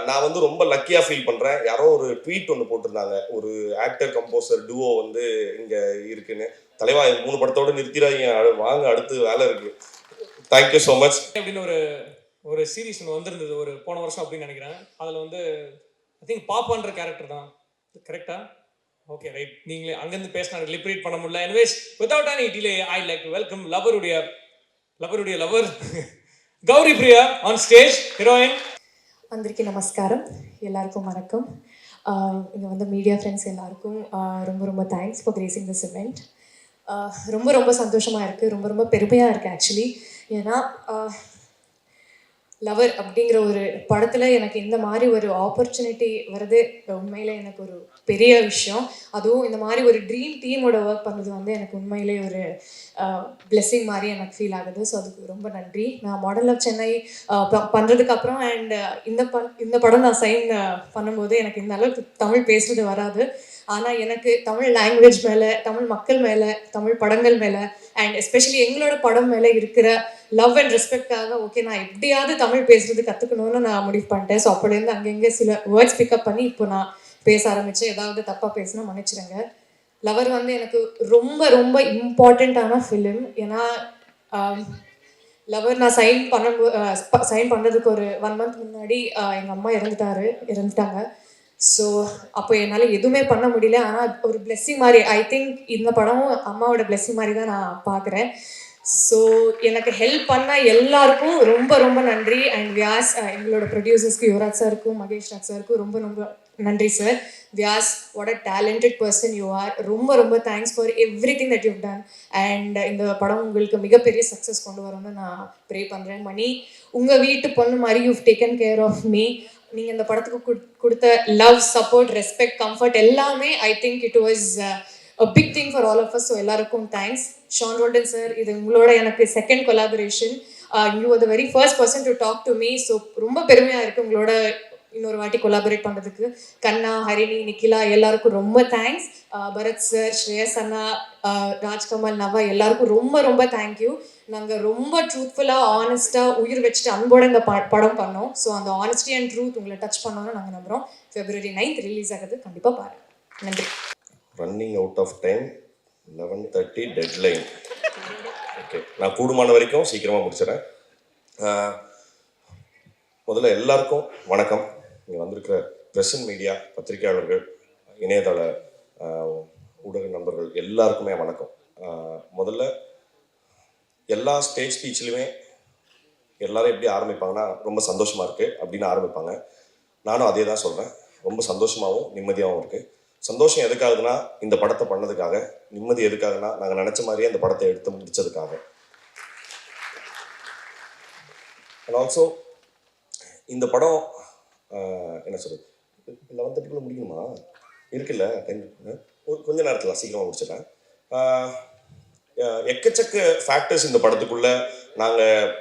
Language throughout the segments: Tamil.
நான் வந்து ரொம்ப லக்கியாக ஃபீல் பண்ணுறேன். யாரோ ஒரு ட்வீட் ஒன்று போட்டிருந்தாங்க, ஒரு ஆக்டர் கம்போசர் டுவோ வந்து இங்கே இருக்குன்னு. தலைவா 3 படத்தோடு நிறுத்திடாதீங்க, வாங்க அடுத்து வேலை இருக்குது. Thank you so much. அப்படின்னு ஒரு சீரீஸ் ஒன்று வந்திருந்தது ஒரு போன வருஷம் அப்படின்னு நினைக்கிறேன். அதில் வந்து ஐ திங்க் பாப்பான்ற கேரக்டர் தான், கரெக்டா? Okay right. நீங்களே அங்கேருந்து பேசினா லிப்ரேட் பண்ண முடியல. Anyways without any delay I like to welcome லவருடைய lover Gouri Priya on stage, heroine. అందరికీ నమస్కారం, எல்லாருக்கும் வணக்கம். இங்கே வந்து மீடியா ஃப்ரெண்ட்ஸ் எல்லாருக்கும் ரொம்ப ரொம்ப thanks for grazing this event. ரொம்ப ரொம்ப சந்தோஷமாக இருக்குது, ரொம்ப ரொம்ப பெருமையாக இருக்குது ஆக்சுவலி. ஏன்னா லவர் அப்படிங்கிற ஒரு படத்தில் எனக்கு இந்த மாதிரி ஒரு ஆப்பர்ச்சுனிட்டி வருது உண்மையிலே எனக்கு ஒரு பெரிய விஷயம். அதுவும் இந்த மாதிரி ஒரு ட்ரீம் டீமோட ஒர்க் பண்ணுறது வந்து எனக்கு உண்மையிலே ஒரு பிளெஸ்ஸிங் மாதிரி எனக்கு ஃபீல் ஆகுது. ஸோ அதுக்கு ரொம்ப நன்றி. நான் மாடல் ஆஃப் சென்னை பண்ணுறதுக்கப்புறம் அண்ட் இந்த படம் நான் சைன் பண்ணும்போது எனக்கு இந்த அளவுக்கு தமிழ் பேசுகிறது வராது. ஆனால் எனக்கு தமிழ் லாங்குவேஜ் மேலே, தமிழ் மக்கள் மேலே, தமிழ் படங்கள் மேலே அண்ட் எஸ்பெஷலி எங்களோட படம் மேலே இருக்கிற லவ் அண்ட் ரெஸ்பெக்டாக ஓகே நான் எப்படியாவது தமிழ் பேசுறது கற்றுக்கணும்னு நான் முடிவு பண்ணிட்டேன். ஸோ அப்படிலேருந்து அங்கங்கே சில வேர்ட்ஸ் பிக்கப் பண்ணி இப்போ நான் பேச ஆரம்பித்தேன். ஏதாவது தப்பாக பேசினா மன்னிச்சிடுங்க. லவர் வந்து எனக்கு ரொம்ப ரொம்ப இம்பார்ட்டண்ட்டான ஃபிலிம். ஏன்னா லவர் நான் சைன் பண்ணுறதுக்கு ஒரு 1 month முன்னாடி எங்கள் அம்மா இறந்துட்டாங்க. ஸோ அப்போ என்னால் எதுவுமே பண்ண முடியல. ஆனால் ஒரு பிளெஸ்ஸிங் மாதிரி ஐ திங்க் இந்த படமும் அம்மாவோட பிளெஸ்ஸிங் மாதிரி தான் நான் பார்க்குறேன். ஸோ எனக்கு ஹெல்ப் பண்ண எல்லாருக்கும் ரொம்ப ரொம்ப நன்றி. அண்ட் வியாஸ் எங்களோட ப்ரொடியூசர்ஸ்க்கு யுவராஜ் சாருக்கும் மகேஷ் ராஜ் சாருக்கும் ரொம்ப ரொம்ப நன்றி sir. Vyas, what a talented person you are. ரொம்ப ரொம்ப thanks for every thing that you done. And இந்த படம் உங்களுக்கு மிகப்பெரிய சக்ஸஸ் கொண்டு வரும்னு நான் ப்ரே பண்ணுறேன். மணி, உங்கள் வீட்டு பொண்ணு மாதிரி you taken care of me. நீங்கள் இந்த படத்துக்கு கொடுத்த லவ், சப்போர்ட், ரெஸ்பெக்ட், கம்ஃபர்ட் எல்லாமே I think it was a big thing for all of us. So எல்லாருக்கும் தேங்க்ஸ். ஷான் ரோல்டன் சார், இது உங்களோட எனக்கு second collaboration. You are the very first person to talk to me. So ரொம்ப பெருமையாக இருக்குது உங்களோட இன்னொரு வாட்டி கொலாபரேட் பண்ணுறதுக்கு. கண்ணா, ஹரிணி, நிக்கிலா எல்லாருக்கும் ரொம்ப தேங்க்ஸ். பரத் சார், ஸ்ரேயஸ் அண்ணா, ராஜ்கமல், நவா எல்லாருக்கும் ரொம்ப ரொம்ப தேங்க்யூ. நாங்கள் ரொம்ப ட்ரூத்ஃபுல்லாக, ஆனஸ்ட்டாக, உயிர் வச்சுட்டு அன்போடு இந்த படம் பண்ணோம். ஸோ அந்த ஆனஸ்டி அண்ட் ட்ரூத் உங்களை டச் பண்ணோன்னு நாங்கள் நம்புகிறோம். February 9th ரிலீஸ் ஆகுது, கண்டிப்பாக பாருங்கள். நன்றி. Running out of time, 11:30 deadline. Okay, நான் கூடுமான வரைக்கும் சீக்கிரமாக முடிச்சிடறேன். முதல்ல எல்லாருக்கும் வணக்கம். இங்கே வந்திருக்கிற ப்ரெஸ் அண்ட் மீடியா, பத்திரிகையாளர்கள், இணையதள ஊடக நண்பர்கள் எல்லாருக்குமே வணக்கம். முதல்ல எல்லா ஸ்டேஜ் ஸ்பீச்லையுமே எல்லாரும் எப்படி ஆரம்பிப்பாங்கன்னா ரொம்ப சந்தோஷமாக இருக்குது அப்படின்னு ஆரம்பிப்பாங்க. நானும் அதே தான் சொல்கிறேன். ரொம்ப சந்தோஷமாகவும் நிம்மதியாகவும் இருக்குது. சந்தோஷம் எதுக்காகுதுன்னா இந்த படத்தை பண்ணதுக்காக, நிம்மதி எதுக்காகனா நாங்கள் நினச்ச மாதிரியே அந்த படத்தை எடுத்து முடித்ததுக்காக. அண்ட் ஆல்சோ இந்த படம் என்ன சொல்கிறது, 11:30 முடியுமா இருக்குல்ல, கொஞ்ச நேரத்தில் சீக்கிரமாக முடிச்சிடறேன். எக்கச்சக்க ஃபேக்டர்ஸ் இந்த படத்துக்குள்ளே நாங்கள்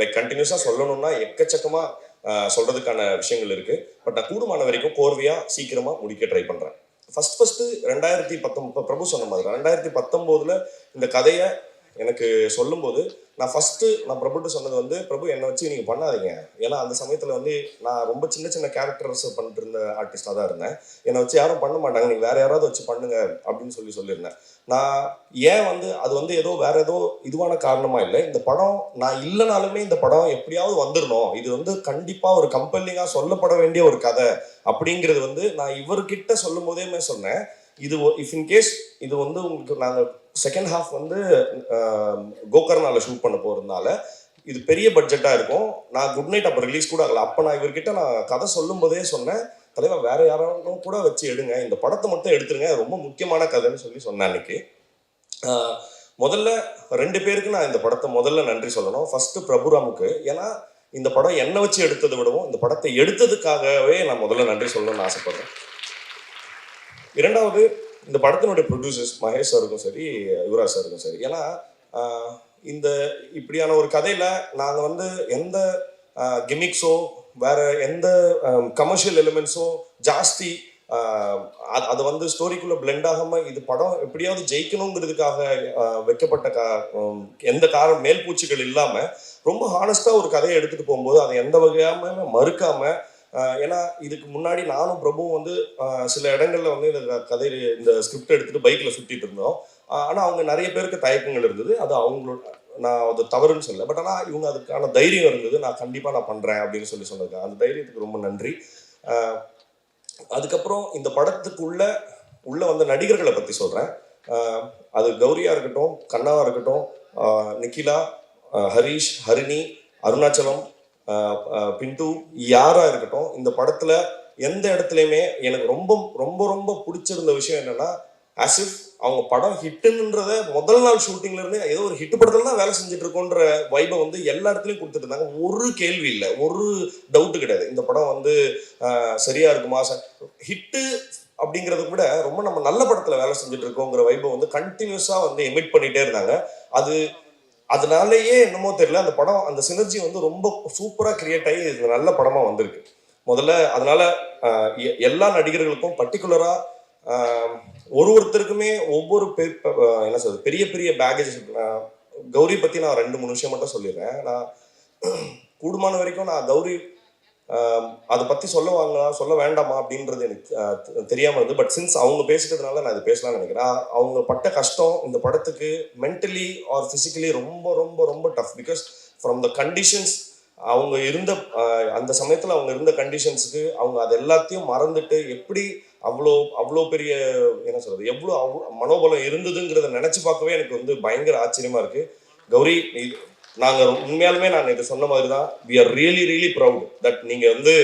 லைக் கண்டினியூஸாக சொல்லணும்னா எக்கச்சக்கமாக சொல்கிறதுக்கான விஷயங்கள் இருக்குது. பட் நான் கூடுமான வரைக்கும் கோர்வையாக சீக்கிரமாக முடிக்க ட்ரை பண்ணுறேன். ஃபஸ்ட்டு 2019 பிரபு சொன்ன மாதிரி 2019 இந்த கதையை எனக்கு சொல்லும்போது நான் பிரபுட்டு சொன்னது வந்து, பிரபு என்னை வச்சு நீங்கள் பண்ணாதீங்க. ஏன்னா அந்த சமயத்தில் வந்து நான் ரொம்ப சின்ன சின்ன கேரக்டர்ஸ் பண்ணிட்டு இருந்த ஆர்டிஸ்டாக தான் இருந்தேன். என்னை வச்சு யாரும் பண்ண மாட்டாங்க, நீங்கள் வேறு யாராவது வச்சு பண்ணுங்க அப்படின்னு சொல்லியிருந்தேன். நான் ஏன் வந்து அது வந்து வேற ஏதோ இதுவான காரணமாக இல்லை. இந்த படம் நான் இல்லைனாலுமே இந்த படம் எப்படியாவது வந்துடணும், இது வந்து கண்டிப்பாக ஒரு கம்பெல்லிங்காக சொல்லப்பட வேண்டிய ஒரு கதை அப்படிங்கிறது வந்து நான் இவர்கிட்ட சொல்லும் போதேமே சொன்னேன். இது இஃப் இன்கேஸ் இது வந்து உங்களுக்கு நாங்கள் செகண்ட் ஹாஃப் வந்து கோகர்னால ஷூட் பண்ண போகிறதுனால இது பெரிய பட்ஜெட்டாக இருக்கும். நான் குட் நைட் அப்போ ரிலீஸ் கூட ஆகலை. அப்போ நான் இவர்கிட்ட நான் கதை சொல்லும் போதே சொன்னேன், தலைவா வேற யாராலும் கூட வச்சு எடுங்க, இந்த படத்தை மட்டும் எடுத்துருங்க, ரொம்ப முக்கியமான கதைன்னு சொன்னேன் அன்னைக்கு. முதல்ல 2 பேருக்கு நான் இந்த படத்தை முதல்ல நன்றி சொல்லணும். ஃபர்ஸ்ட் பிரபுராமுக்கு. ஏன்னா இந்த படம் என்னை வச்சு எடுத்ததை விடவும் இந்த படத்தை எடுத்ததுக்காகவே நான் முதல்ல நன்றி சொல்லணும்னு ஆசைப்படுறேன். இரண்டாவது, இந்த படத்தினுடைய ப்ரொடியூசர்ஸ் மகேஷ் சாருக்கும் சரி, யுவராஜ் சாருக்கும் சரி. ஏன்னா இந்த இப்படியான ஒரு கதையில் நாங்கள் வந்து எந்த கிமிக்ஸோ வேற எந்த கமர்ஷியல் எலிமெண்ட்ஸோ ஜாஸ்தி அதை வந்து ஸ்டோரிக்குள்ளே பிளெண்ட் ஆகாமல் இது படம் எப்படியாவது ஜெயிக்கணுங்கிறதுக்காக வைக்கப்பட்ட எந்த மேல்பூச்சிகள் இல்லாமல் ரொம்ப ஹானஸ்டாக ஒரு கதையை எடுத்துகிட்டு போகும்போது அதை எந்த வகையாமல் மறுக்காமல் ஏன்னா இதுக்கு முன்னாடி நானும் பிரபுவும் வந்து சில இடங்கள்ல வந்து இந்த கதை இந்த ஸ்கிரிப்ட் எடுத்துட்டு பைக்கில் சுற்றிட்டு இருந்தோம். ஆனால் அவங்க நிறைய பேருக்கு தயக்கங்கள் இருந்தது. அது அவங்களோட, நான் அது தவறுன்னு சொல்லலை. பட் ஆனால் இவங்க அதுக்கான தைரியம் இருந்தது. நான் கண்டிப்பாக நான் பண்ணுறேன் அப்படின்னு சொன்னதுக்கு அந்த தைரியத்துக்கு ரொம்ப நன்றி. அதுக்கப்புறம் இந்த படத்துக்குள்ள வந்த நடிகர்களை பற்றி சொல்கிறேன். அது கௌரியா இருக்கட்டும், கண்ணாவா இருக்கட்டும், நிக்கிலா, ஹரிஷ், ஹரிணி, அருணாச்சலம், பிண்டு, யாரா இருக்கட்டும், இந்த படத்துல எந்த இடத்துலையுமே எனக்கு ரொம்ப ரொம்ப ரொம்ப பிடிச்சிருந்த விஷயம் என்னன்னா, ஆசிஃப் அவங்க படம் ஹிட்டுன்றத முதல் நாள் ஷூட்டிங்ல இருந்து ஏதோ ஒரு ஹிட் படத்துல தான் வேலை செஞ்சுட்டு இருக்கோன்ற வைபை வந்து எல்லா இடத்துலையும் கொடுத்துட்டு இருந்தாங்க. ஒரு கேள்வி இல்லை, ஒரு டவுட்டு கிடையாது. இந்த படம் வந்து சரியா இருக்குமா, ஹிட்டு அப்படிங்கிறத விட ரொம்ப நம்ம நல்ல படத்துல வேலை செஞ்சுட்டு இருக்கோங்கிற வைபை வந்து கண்டினியூஸா வந்து எமிட் பண்ணிட்டே இருந்தாங்க. அதனாலேயே என்னமோ தெரியல, அந்த படம் அந்த சினர்ஜி வந்து ரொம்ப சூப்பரா கிரியேட் ஆகி இது நல்ல படமா வந்திருக்கு. முதல்ல அதனால எல்லா நடிகர்களுக்கும் பர்டிகுலரா ஒருத்தருக்குமே ஒவ்வொரு என்ன சொல்றது, பெரிய பெரிய பேகேஜ். கௌரி பத்தி நான் 2-3 விஷயம் மட்டும் சொல்லிடுறேன். நான் கூடுமான வரைக்கும் நான் கௌரி அதை பத்தி சொல்ல வேண்டாமா அப்படின்றது எனக்கு தெரியாம இருந்து. பட் சின்ஸ் அவங்க பேசிட்டதுனால நான் இது பேசலாம்னு நினைக்கிறேன். அவங்க பட்ட கஷ்டம் இந்த படத்துக்கு மென்டலி ஆர் பிசிக்கலி ரொம்ப ரொம்ப ரொம்ப tough. Because from the conditions அவங்க இருந்த அந்த சமயத்துல அவங்க இருந்த கண்டிஷன்ஸுக்கு அவங்க அது எல்லாத்தையும் மறந்துட்டு எப்படி அவ்வளோ பெரிய என்ன சொல்றது, எவ்வளோ மனோபலம் இருந்ததுங்கிறத நினைச்சு பார்க்கவே எனக்கு வந்து பயங்கர ஆச்சரியமா இருக்கு. கௌரி, நாங்கள் உண்மையாலுமே நான் இதை சொன்ன மாதிரி தான், we are really really proud that நீங்கள் வந்து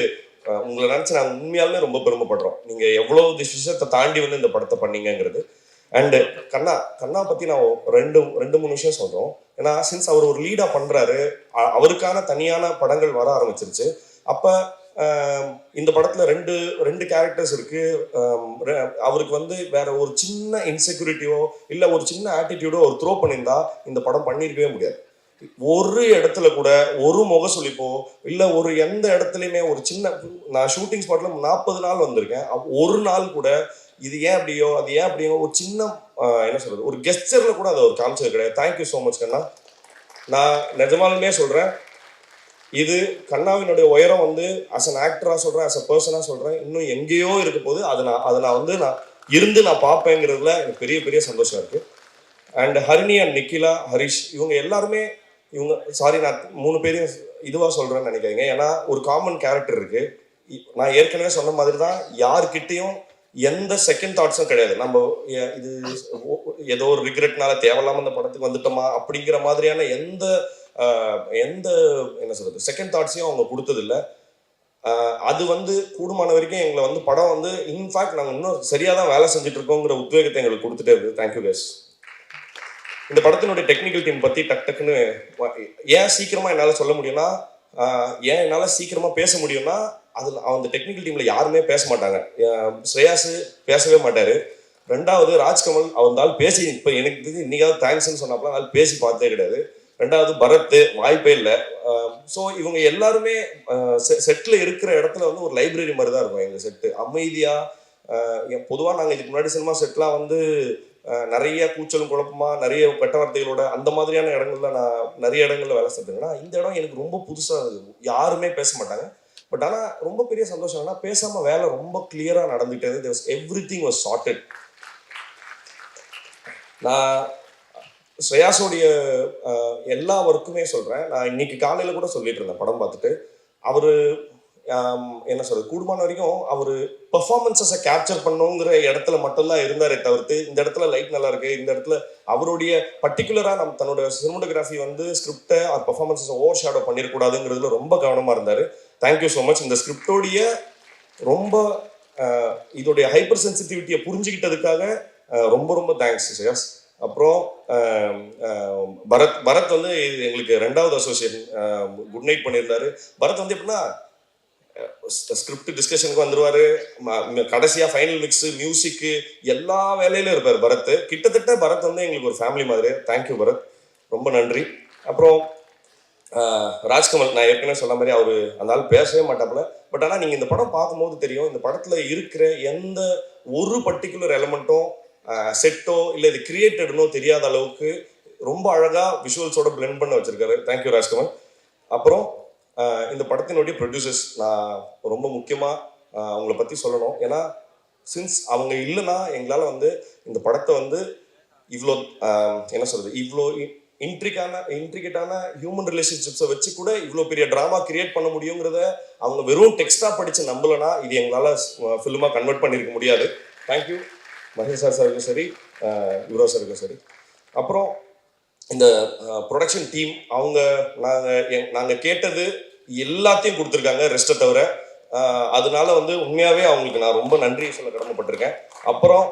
உங்களை நினச்சி நாங்கள் உண்மையாலுமே ரொம்ப பெருமைப்படுறோம். நீங்கள் எவ்வளோ விஷயத்தை தாண்டி வந்து இந்த படத்தை பண்ணீங்கிறது. அண்டு கண்ணா பற்றி நான் ரெண்டு மூணு விஷயம் சொல்கிறோம். ஏன்னா சின்ஸ் அவர் ஒரு லீடாக பண்ணுறாரு, அவருக்கான தனியான படங்கள் வர ஆரம்பிச்சிருச்சு. அப்போ இந்த படத்தில் ரெண்டு கேரக்டர்ஸ் இருக்கு. அவருக்கு வந்து வேற ஒரு சின்ன இன்செக்யூரிட்டியோ இல்லை ஒரு சின்ன ஆட்டிடியூடோ ஒரு த்ரோ பண்ணியிருந்தா இந்த படம் பண்ணியிருக்கவே முடியாது. ஒரு இடத்துல கூட ஒரு முகசுளிப்போ இல்லை ஒரு எந்த இடத்துலையுமே ஒரு சின்ன, நான் ஷூட்டிங் ஸ்பாட்ல 40 நாள் வந்திருக்கேன், ஒரு நாள் கூட இது ஏன் அப்படியோ அது ஏன் அப்படியோ ஒரு சின்ன என்ன சொல்றது, ஒரு கெஸ்டர்ல கூட அதை ஒரு காமிச்சது கிடையாது. தேங்க்யூ ஸோ மச் கண்ணா. நான் நிஜமாலுமே சொல்றேன், இது கண்ணாவினுடைய உயரம் வந்து அஸ் அன் ஆக்டரா சொல்றேன், அஸ் அ பர்சனா சொல்றேன், இன்னும் எங்கேயோ இருக்க போது. அதை நான் வந்து நான் பார்ப்பேங்கிறதுல எனக்கு பெரிய பெரிய சந்தோஷம் இருக்கு. அண்ட் ஹரிணி அண்ட் நிக்கிலா, ஹரிஷ், இவங்க எல்லாருமே சாரி நான் 3 பேரையும் இதுவாக சொல்றேன்னு நினைக்காதீங்க. ஏன்னா ஒரு காமன் கேரக்டர் இருக்கு. நான் ஏற்கனவே சொன்ன மாதிரி தான், யாருக்கிட்டையும் எந்த செகண்ட் தாட்ஸும் கிடையாது. நம்ம இது ஏதோ ஒரு ரிக்ரெட்னால தேவையில்லாம இந்த படத்துக்கு வந்துட்டோமா அப்படிங்கிற மாதிரியான எந்த என்ன சொல்றது செகண்ட் தாட்ஸையும் அவங்க கொடுத்ததில்லை. அது வந்து கூடுமான வரைக்கும் எங்களை வந்து படம் வந்து இன்ஃபேக்ட் நாங்கள் இன்னும் சரியாக தான் வேலை செஞ்சுட்டு இருக்கோங்கிற உத்வேகத்தை எங்களுக்கு கொடுத்துட்டே இருக்குது. Thank you guys. இந்த படத்தினுடைய டெக்னிக்கல் டீம் பற்றி டக்குன்னு ஏன் சீக்கிரமாக என்னால் சொல்ல முடியும்னா, ஏன் என்னால் சீக்கிரமாக பேச முடியும்னா, அதில் அந்த டெக்னிக்கல் டீமில் யாருமே பேச மாட்டாங்க. ஸ்ரேயாஸ் பேசவே மாட்டார். ரெண்டாவது ராஜ்கமல், அவந்தால் பேசி இப்போ எனக்கு இன்னைக்காவது தேங்க்ஸ்ன்னு சொன்னாப்பலாம், அதனால பேசி பார்த்தே கிடையாது. ரெண்டாவது பரத், வாய்ப்பே இல்லை. ஸோ இவங்க எல்லாருமே செட்டில் இருக்கிற இடத்துல வந்து ஒரு லைப்ரரி மாதிரி தான் இருக்கும் எங்கள் செட்டு. அமைதியாக, பொதுவாக நாங்கள் இதுக்கு முன்னாடி சினிமா செட்லாம் வந்து நிறைய கூச்சலும் குழப்பமா நிறைய கெட்ட வார்த்தைகளோட அந்த மாதிரியான இடங்கள்ல நான் நிறைய இடங்கள்ல வேலை செஞ்சுங்கன்னா, இந்த இடம் எனக்கு ரொம்ப புதுசாக இருந்தது. யாருமே பேச மாட்டாங்க. பட் ஆனால் ரொம்ப பெரிய சந்தோஷம் என்னன்னா, பேசாம வேலை ரொம்ப கிளியரா நடந்துட்டு எவ்ரிதிங் வாஸ் சார்ட்டட். நான் ஸ்ரேயாஸோடைய எல்லா ஒர்க்குமே சொல்றேன். நான் இன்னைக்கு காலையில கூட சொல்லிட்டு இருந்தேன் படம் பார்த்துட்டு. அவரு என்ன சொல்றது, கூடுமான வரைக்கும் அவர் பெர்ஃபார்மன்ஸை கேப்சர் பண்ணுங்கிற இடத்துல மட்டும்தான் இருந்தாரே தவிர்த்து, இந்த இடத்துல லைட் நல்லா இருக்கு, இந்த இடத்துல அவருடைய பர்டிகுலராக தன்னோட சினிமோட்டோகிராஃபி வந்து ஸ்கிரிப்டை ஆர் பெர்ஃபார்மன்ஸை ஓவர் ஷேடோ பண்ணிடக்கூடாதுங்கிறதுல ரொம்ப கவனமாக இருந்தார். Thank you so much. இந்த ஸ்கிரிப்டோடைய ரொம்ப இதோடைய ஹைப்பர் சென்சிட்டிவிட்டியை புரிஞ்சுக்கிட்டதுக்காக ரொம்ப ரொம்ப தேங்க்ஸ் ஸ்ரேயாஸ். அப்புறம் பரத் வந்து எங்களுக்கு 2வது அசோசியேஷன் குட் நைட் பண்ணியிருந்தாரு. பரத் வந்து எப்படின்னா ஸ்கிரிப்ட் டிஸ்கஷனுக்கு வந்துருவாரு, கடைசியா ஃபைனல் மிக்ஸ், மியூசிக்கு, எல்லா வேலையிலும் இருப்பார் பரத். கிட்டத்தட்ட பரத் வந்து எங்களுக்கு ஒரு ஃபேமிலி மாதிரி. தேங்க்யூ பரத், ரொம்ப நன்றி. அப்புறம் ராஜ்கமல், நான் ஏற்கனவே சொன்ன மாதிரி அவரு அதனால பேசவே மாட்டாப்புல. பட் ஆனால் நீங்கள் இந்த படம் பார்க்கும்போது தெரியும், இந்த படத்தில் இருக்கிற எந்த ஒரு பர்டிகுலர் எலமெண்ட்டும் செட்டோ இல்லை இது கிரியேட்டட்னோ தெரியாத அளவுக்கு ரொம்ப அழகாக விஷுவல்ஸோட பிளெண்ட் பண்ண வச்சிருக்காரு. தேங்க்யூ ராஜ்கமல். அப்புறம் இந்த படத்தினுடைய ப்ரொடியூசர்ஸ் நான் ரொம்ப முக்கியமாக அவங்கள பற்றி சொல்லணும். ஏன்னா சின்ஸ் அவங்க இல்லைன்னா எங்களால் வந்து இந்த படத்தை வந்து இவ்வளோ என்ன சொல்கிறது, இவ்வளோ இன்ட்ரிகேட்டான ஹியூமன் ரிலேஷன்ஷிப்ஸை வச்சு கூட இவ்வளோ பெரிய ட்ராமா கிரியேட் பண்ண முடியுங்கிறத அவங்க வெறும் டெக்ஸ்டாக படித்து நம்பலைன்னா இது எங்களால் ஃபில்மாக கன்வெர்ட் பண்ணியிருக்க முடியாது. தேங்க்யூ மகேஷ் சாருக்கும் சரி, யுவராஜ் சரி. அப்புறம் இந்த ப்ரொடக்ஷன் டீம் அவங்க நாங்கள் கேட்டது எல்லாத்தையும் கொடுத்துருக்காங்க ரெஸ்ட்டை தவிர. அதனால வந்து உண்மையாகவே அவங்களுக்கு நான் ரொம்ப நன்றி சொல்ல கடமைப்பட்டிருக்கேன். அப்புறம்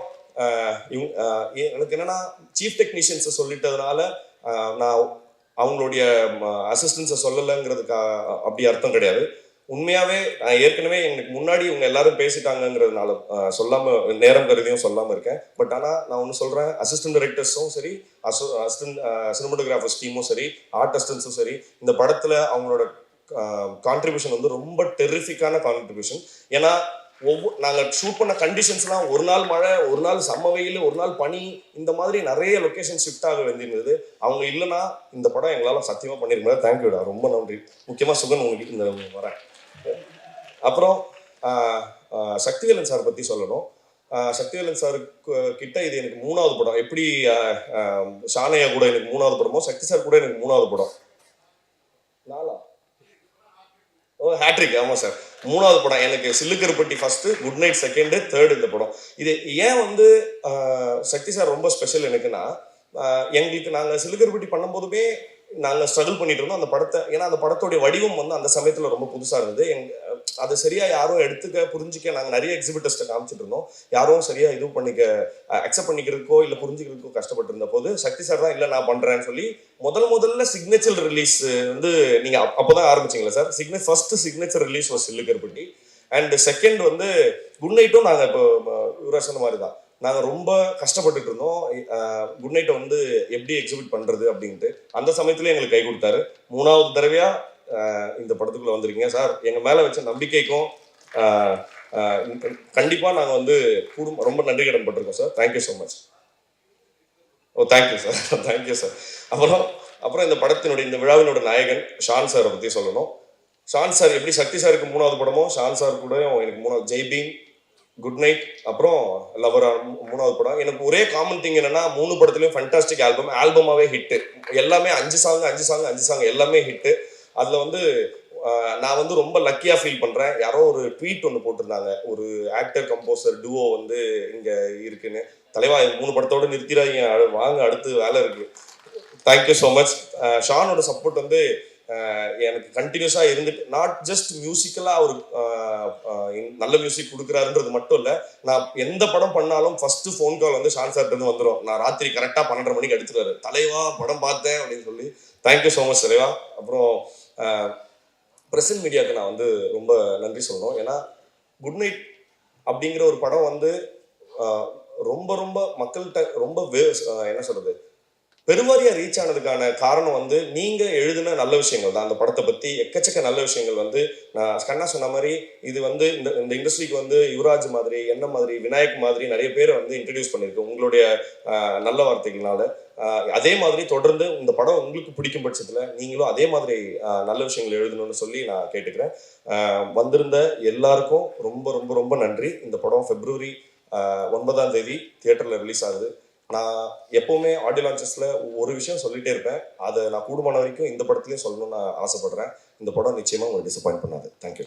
எனக்கு என்னென்னா சீஃப் டெக்னீஷியன்ஸை சொல்லிட்டதுனால நான் அவங்களுடைய அசிஸ்டன்ஸை சொல்லலைங்கிறதுக்கு அப்படி அர்த்தம் கிடையாது. உண்மையாகவே நான் ஏற்கனவே எனக்கு முன்னாடி இவங்க எல்லாரும் பேசிட்டாங்கங்கிறதுனால சொல்லாமல் நேரம் கருதியும் சொல்லாமல் இருக்கேன். பட் ஆனால் நான் ஒன்று சொல்கிறேன், அசிஸ்டன்ட் டைரக்டர்ஸும் சரி, அசிஸ்டன்ட் சினிமாட்டோகிராஃபர்ஸ் டீமும் சரி, ஆர்டிஸ்டன்ஸும் சரி, இந்த படத்தில் அவங்களோட கான்ட்ரிபியூஷன் வந்து ரொம்ப டெரிஃபிக்கான கான்ட்ரிபியூஷன். ஏன்னா நாங்கள் ஷூட் பண்ண கண்டிஷன்ஸ்லாம் ஒரு நாள் மழை, ஒரு நாள் செம்ம வெயில், ஒரு நாள் பனி, இந்த மாதிரி நிறைய லொக்கேஷன் ஷிஃப்ட் ஆக வேண்டியிருந்தது. அவங்க இல்லைன்னா இந்த படம் எங்களால் சத்தியமாக பண்ணியிருக்க முடியாது. தேங்க்யூடா, ரொம்ப நன்றி. முக்கியமாக சுகன் உங்களுக்கு இந்த வரேன். அப்புறம் சக்திவேலன் சார் பற்றி சொல்லணும். சக்திவேலன் சார் கிட்ட இது எனக்கு 3வது படம். எப்படி ஷானையா கூட எனக்கு 3வது படமோ, சக்தி சார் கூட எனக்கு 3வது படம். 4 ஹேட்ரிக். ஆமாம் சார், 3வது படம் எனக்கு. Sillu Karuppatti first, good night second, third இந்த படம். இது ஏன் வந்து சக்தி சார் ரொம்ப ஸ்பெஷல் எனக்குன்னா, எங்களுக்கு நாங்கள் சில்லுக்கருப்பட்டி பண்ணும்போதுமே நாங்கள் ஸ்ட்ரகிள் பண்ணிட்டு இருந்தோம் அந்த படத்தை. ஏன்னா அந்த படத்தோடைய வடிவம் வந்து அந்த சமயத்தில் ரொம்ப புதுசாக இருந்தது. அதை சரியாக யாரும் புரிஞ்சிக்க நாங்கள் நிறைய எக்ஸிபிட்டர்ஸ்ட்டை காமிச்சிட்டு இருந்தோம். யாரும் சரியாக இது அக்செப்ட் பண்ணிக்கிறதுக்கோ இல்லை புரிஞ்சுக்கிறதுக்கோ கஷ்டப்பட்டு இருந்த போது சக்தி சார் தான் இல்லை நான் பண்ணுறேன்னு சொல்லி முதல்ல சிக்னேச்சர் ரிலீஸ் வந்து நீங்கள் அப்போ தான் ஆரம்பிச்சிங்களா sir? First signature release was Sillu Karuppatti. And second வந்து குட் நைட்டும் நாங்கள் இப்போ யுவராஜ் சொன்ன மாதிரி தான் நாங்கள் ரொம்ப கஷ்டப்பட்டுட்டு இருந்தோம். குட் நைட்டை வந்து எப்படி எக்ஸிபிட் பண்ணுறது அப்படின்ட்டு. அந்த சமயத்துல எங்களுக்கு கை கொடுத்தாரு. 3வது தடவையாக இந்த படத்துக்குள்ளே வந்திருக்கீங்க சார். எங்கள் மேலே வச்ச நம்பிக்கைக்கும் கண்டிப்பாக நாங்கள் வந்து ரொம்ப நன்றி கடன் பட்டிருக்கோம் sir. Thank you so much. Thank you sir, thank you sir. அப்புறம் இந்த படத்தினுடைய இந்த விழாவினோட நாயகன் ஷான் சாரை பற்றி சொல்லணும். ஷான் சார் எப்படி சக்தி சாருக்கு 3வது படமோ, ஷான் சார் கூட எனக்கு 3வது ஜெய்பீம், குட் நைட், அப்புறம் லவர் 3வது படம். எனக்கு ஒரே காமன் திங் என்னன்னா 3 படத்துலையும் ஃபண்டாஸ்டிக் ஆல்பமாகவே ஹிட்டு. எல்லாமே 5 சாங் எல்லாமே ஹிட்டு. அதில் வந்து நான் வந்து ரொம்ப லக்கியாக ஃபீல் பண்ணுறேன். யாரோ ஒரு ட்வீட் ஒன்று போட்டிருந்தாங்க, ஒரு ஆக்டர் கம்போசர் டுவோ வந்து இங்கே இருக்குன்னு. தலைவா 3 படத்தோடு நிறுத்திடாதீங்க, வாங்க அடுத்து வேலை இருக்குது. Thank you so much. ஷானோட சப்போர்ட் வந்து எனக்கு கண்டினியூஸாக இருந்துட்டு, நாட் ஜஸ்ட் மியூசிக்கலாக ஒரு நல்ல மியூசிக் கொடுக்குறாருன்றது மட்டும் இல்லை, நான் எந்த படம் பண்ணாலும் ஃபஸ்ட்டு ஃபோன் கால் வந்து ஷான் சார்ட்டு வந்துடும். நான் ராத்திரி கரெக்டாக 12:30 மணிக்கு எடுத்துருவாரு, தலைவா படம் பார்த்தேன் அப்படின்னு சொல்லி. தேங்க்யூ ஸோ மச் தலைவா. அப்புறம் பிரசன்ட் மீடியாவுக்கு நான் வந்து ரொம்ப நன்றி சொல்லணும். ஏன்னா குட் நைட் அப்படிங்கிற ஒரு படம் வந்து ரொம்ப மக்கள்கிட்ட ரொம்ப என்ன சொல்கிறது, பெருவாரியாக ரீச் ஆனதுக்கான காரணம் வந்து நீங்கள் எழுதின நல்ல விஷயங்கள் தான். அந்த படத்தை பற்றி எக்கச்சக்க நல்ல விஷயங்கள் வந்து நான் கண்ணா சொன்ன மாதிரி இது வந்து இந்த இண்டஸ்ட்ரிக்கு வந்து யுவராஜ் மாதிரி, என்ன மாதிரி, விநாயக் மாதிரி நிறைய பேரை வந்து இன்ட்ரடியூஸ் பண்ணியிருக்கு உங்களுடைய நல்ல வார்த்தைகளால். அதே மாதிரி தொடர்ந்து இந்த படம் உங்களுக்கு பிடிக்கும் பட்சத்தில் நீங்களும் அதே மாதிரி நல்ல விஷயங்கள் எழுதணும்னு சொல்லி நான் கேட்டுக்கிறேன். வந்திருந்த எல்லாருக்கும் ரொம்ப ரொம்ப ரொம்ப நன்றி. இந்த படம் February 9ஆம் தேதி தியேட்டரில் ரிலீஸ் ஆகுது. நான் எப்போவுமே ஆடியோ லான்ச்சஸில் ஒரு விஷயம் சொல்லிகிட்டே இருப்பேன். அதை நான் கூடுமான வரைக்கும் இந்த படத்துலையும் சொல்லணும்னு நான் ஆசைப்படுறேன். இந்த படம் நிச்சயமாக உங்களுக்கு டிசப்பாயின்ட் பண்ணாது. தேங்க்யூ.